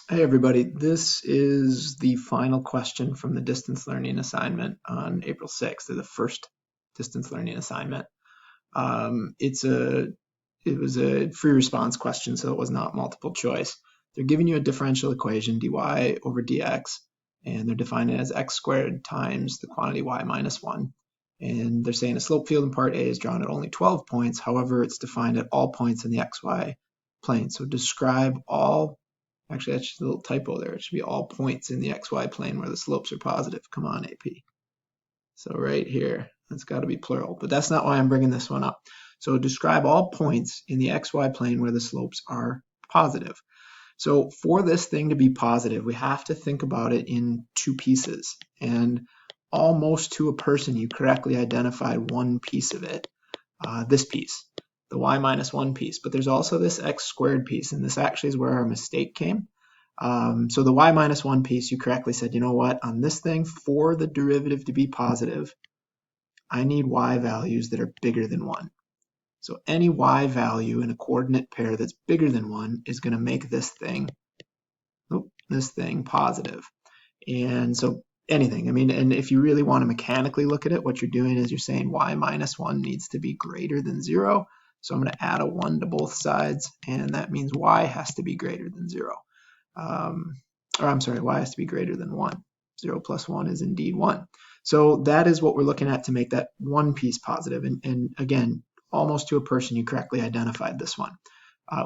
Hey everybody, this is the final question from the distance learning assignment on April 6th, or the first distance learning assignment. It was a free response question, so it was not multiple choice. They're giving you a differential equation, dy over dx, and they're defining it as x squared times the quantity y minus 1. And they're saying a slope field in part A is drawn at only 12 points. However, it's defined at all points in the xy plane. So describe all. Actually, that's just a little typo there. It should be all points in the xy plane where the slopes are positive. Come on, AP. So right here, that's got to be plural, but that's not why I'm bringing this one up. So describe all points in the xy plane where the slopes are positive. So for this thing to be positive, we have to think about it in two pieces. And almost to a person, you correctly identified one piece of it, this piece, the y minus 1 piece. But there's also this x squared piece, and this actually is where our mistake came. So the y minus 1 piece, you correctly said, you know what, on this thing, for the derivative to be positive, I need y values that are bigger than 1. So any y value in a coordinate pair that's bigger than 1 is going to make this thing positive. And so anything, I mean, and if you really want to mechanically look at it, what you're doing is you're saying y minus 1 needs to be greater than 0. So I'm going to add a 1 to both sides, and that means y has to be greater than 0. Or I'm sorry, y has to be greater than 1. 0 plus 1 is indeed 1. So that is what we're looking at to make that one piece positive. And again, almost to a person, you correctly identified this one,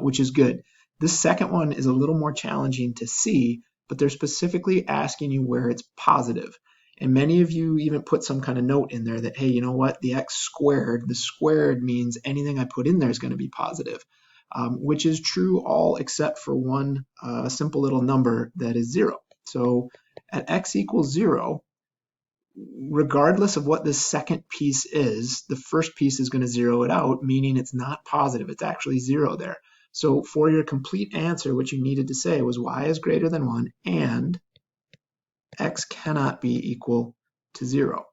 which is good. This second one is a little more challenging to see, but they're specifically asking you where it's positive. And many of you even put some kind of note in there that, hey, you know what, the x squared, the squared means anything I put in there is going to be positive, which is true all except for one simple little number that is 0. So at x equals 0, regardless of what this second piece is, the first piece is going to zero it out, meaning it's not positive. It's actually 0 there. So for your complete answer, what you needed to say was y is greater than 1 and x cannot be equal to 0.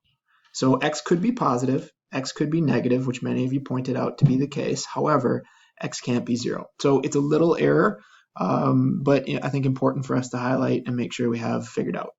So x could be positive, x could be negative, which many of you pointed out to be the case. However, x can't be 0. So it's a little error, but I think important for us to highlight and make sure we have figured out.